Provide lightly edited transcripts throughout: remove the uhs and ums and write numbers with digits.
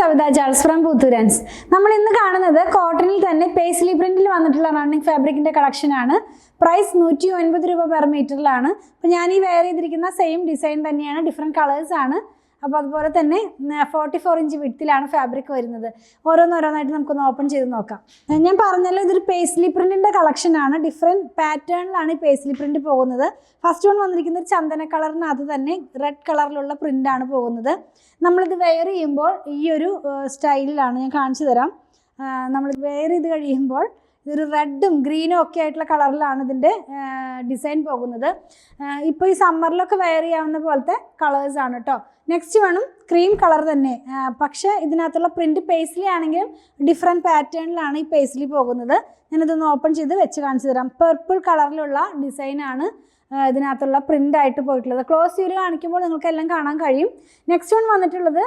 Savitha ജാൾസ് from പുത്തൂരൻസ്. നമ്മൾ ഇന്ന് കാണുന്നത് കോട്ടണിൽ തന്നെ പേസ്ലി പ്രിന്റിൽ വന്നിട്ടുള്ള റണ്ണിങ് ഫാബ്രിക്കിന്റെ കളക്ഷൻ ആണ്. പ്രൈസ് 109 രൂപ പെർ മീറ്ററിലാണ്. അപ്പോൾ ഞാൻ ഈ വെയർ ചെയ്തിരിക്കുന്ന സെയിം ഡിസൈൻ തന്നെയാണ്, ഡിഫറെൻറ്റ് കളേഴ്സ് ആണ്. അപ്പോൾ അതുപോലെ തന്നെ 44 ഇഞ്ച് വിഡ്ത്തിലാണ് ഫാബ്രിക് വരുന്നത്. ഓരോന്നോരോന്നായിട്ട് നമുക്കൊന്ന് ഓപ്പൺ ചെയ്ത് നോക്കാം. ഞാൻ പറഞ്ഞല്ലോ, ഇതൊരു പേസ്ലി പ്രിന്റിന്റെ കളക്ഷൻ ആണ്. ഡിഫറെൻറ്റ് പാറ്റേണിലാണ് ഈ പേസ്ലി പ്രിന്റ് പോകുന്നത്. ഫസ്റ്റ് വൺ വന്നിരിക്കുന്നത് ഒരു ചന്ദന കളറിനകത്ത് തന്നെ റെഡ് കളറിലുള്ള പ്രിന്റാണ് പോകുന്നത്. നമ്മളിത് വെയർ ചെയ്യുമ്പോൾ ഈ ഒരു സ്റ്റൈലിലാണ്, ഞാൻ കാണിച്ചു തരാം. നമ്മൾ വെയർ ചെയ്ത് കഴിയുമ്പോൾ ഇതൊരു റെഡും ഗ്രീനും ഒക്കെ ആയിട്ടുള്ള കളറിലാണ് ഇതിൻ്റെ ഡിസൈൻ പോകുന്നത്. ഇപ്പോൾ ഈ സമ്മറിലൊക്കെ വെയർ ചെയ്യാവുന്ന പോലത്തെ കളേഴ്സാണ് കേട്ടോ. നെക്സ്റ്റ് വേണം ക്രീം കളർ തന്നെ, പക്ഷേ ഇതിനകത്തുള്ള പ്രിൻറ്റ് പേസ്ലി ആണെങ്കിലും ഡിഫറെൻറ്റ് പാറ്റേണിലാണ് ഈ പേസ്ലി പോകുന്നത്. ഞാനിതൊന്ന് ഓപ്പൺ ചെയ്ത് വെച്ച് കാണിച്ചു തരാം. പർപ്പിൾ കളറിലുള്ള ഡിസൈനാണ് ഇതിനകത്തുള്ള പ്രിൻ്റായിട്ട് പോയിട്ടുള്ളത്. ക്ലോസ് ചെയ്ത് കാണിക്കുമ്പോൾ നിങ്ങൾക്ക് എല്ലാം കാണാൻ കഴിയും. നെക്സ്റ്റ് വൺ വന്നിട്ടുള്ളത്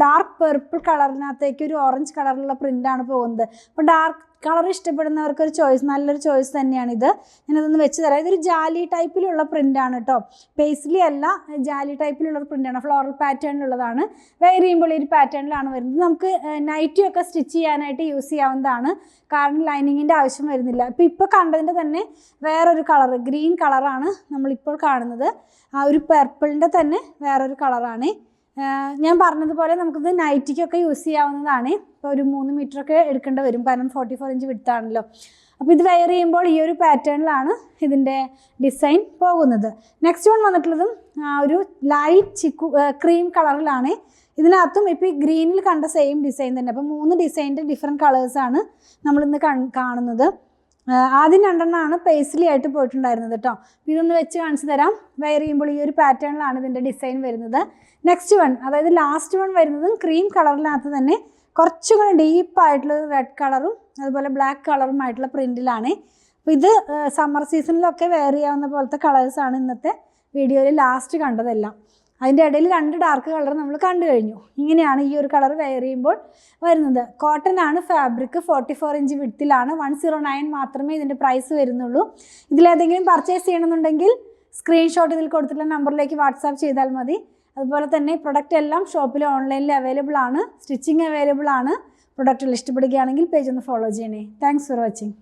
ഡാർക്ക് പർപ്പിൾ കളറിനകത്തേക്ക് ഒരു ഓറഞ്ച് കളറിലുള്ള പ്രിൻ്റാണ് പോകുന്നത്. അപ്പോൾ ഡാർക്ക് കളർ ഇഷ്ടപ്പെടുന്നവർക്കൊരു ചോയ്സ്, നല്ലൊരു ചോയ്സ് തന്നെയാണിത്. ഞാനതൊന്ന് വെച്ച് തരാം. ഇതൊരു ജാലി ടൈപ്പിലുള്ള പ്രിൻ്റാണ് കേട്ടോ, പേസ്ലി അല്ല, ജാലി ടൈപ്പിലുള്ള പ്രിൻ്റാണ്. ഫ്ലോറൽ പാറ്റേണിലുള്ളതാണ്. വെയർ ചെയ്യുമ്പോൾ ഈ ഒരു പാറ്റേണിലാണ് വരുന്നത്. നമുക്ക് നൈറ്റി ഒക്കെ സ്റ്റിച്ച് ചെയ്യാനായിട്ട് യൂസ് ചെയ്യാവുന്നതാണ്, കാരണം ലൈനിങ്ങിൻ്റെ ആവശ്യം വരുന്നില്ല. ഇപ്പോൾ കണ്ടതിൻ്റെ തന്നെ വേറൊരു കളർ, ഗ്രീൻ കളറാണ് നമ്മളിപ്പോൾ കാണുന്നത്. ആ ഒരു പർപ്പിളിൻ്റെ തന്നെ വേറൊരു കളറാണ്. ഞാൻ പറഞ്ഞതുപോലെ നമുക്കിത് നൈറ്റിക്കൊക്കെ യൂസ് ചെയ്യാവുന്നതാണ്. ഇപ്പോൾ ഒരു 3 മീറ്ററൊക്കെ എടുക്കേണ്ടി വരും, കാരണം 44 ഇഞ്ച് വിഡ്ത്താണല്ലോ. അപ്പോൾ ഇത് വെയർ ചെയ്യുമ്പോൾ ഈ ഒരു പാറ്റേണിലാണ് ഇതിൻ്റെ ഡിസൈൻ പോകുന്നത്. നെക്സ്റ്റ് വൺ വന്നിട്ടുള്ളതും ഒരു ലൈറ്റ് ക്രീം കളറിലാണ്. ഇതിനകത്തും ഇപ്പോൾ ഈ ഗ്രീനിൽ കണ്ട സെയിം ഡിസൈൻ തന്നെ. അപ്പോൾ 3 ഡിസൈനിൻ്റെ ഡിഫറെൻറ്റ് കളേഴ്സാണ് നമ്മളിന്ന് കാണുന്നത്. ആദ്യം 2 പേസ്ലി ആയിട്ട് പോയിട്ടുണ്ടായിരുന്നത് കേട്ടോ. ഇതൊന്ന് വെച്ച് കാണിച്ചു തരാം. വെയർ ചെയ്യുമ്പോൾ ഈ ഒരു പാറ്റേണിലാണ് ഇതിൻ്റെ ഡിസൈൻ വരുന്നത്. നെക്സ്റ്റ് വൺ, അതായത് ലാസ്റ്റ് വൺ വരുന്നതും ക്രീം കളറിനകത്ത് തന്നെ കുറച്ചും കൂടി ഡീപ്പായിട്ടുള്ള റെഡ് കളറും അതുപോലെ ബ്ലാക്ക് കളറുമായിട്ടുള്ള പ്രിൻറ്റിലാണ്. അപ്പോൾ ഇത് സമ്മർ സീസണിലൊക്കെ വെയർ ചെയ്യാവുന്ന പോലത്തെ കളേഴ്സാണ് ഇന്നത്തെ വീഡിയോയിൽ ലാസ്റ്റ് കണ്ടതെല്ലാം. അതിൻ്റെ ഇടയിൽ 2 ഡാർക്ക് കളർ നമ്മൾ കണ്ടു കഴിഞ്ഞു. ഇങ്ങനെയാണ് ഈ ഒരു കളർ വെയർ ചെയ്യുമ്പോൾ വരുന്നത്. കോട്ടൺ ആണ് ഫാബ്രിക്, 44 ഇഞ്ച് വിഡ്ത്തിലാണ്. 109 മാത്രമേ ഇതിൻ്റെ പ്രൈസ് വരുന്നുള്ളൂ. ഇതിലേതെങ്കിലും പർച്ചേസ് ചെയ്യണമെന്നുണ്ടെങ്കിൽ സ്ക്രീൻഷോട്ട് ഇതിൽ കൊടുത്തിട്ടുള്ള നമ്പറിലേക്ക് വാട്സാപ്പ് ചെയ്താൽ മതി. അതുപോലെ തന്നെ പ്രൊഡക്റ്റ് എല്ലാം ഷോപ്പിൽ ഓൺലൈനിൽ അവൈലബിൾ ആണ്, സ്റ്റിച്ചിങ് അവൈലബിൾ ആണ്. പ്രൊഡക്റ്റുകൾ ഇഷ്ടപ്പെടുകയാണെങ്കിൽ പേജ് ഒന്ന് ഫോളോ ചെയ്യണേ. Thanks for watching.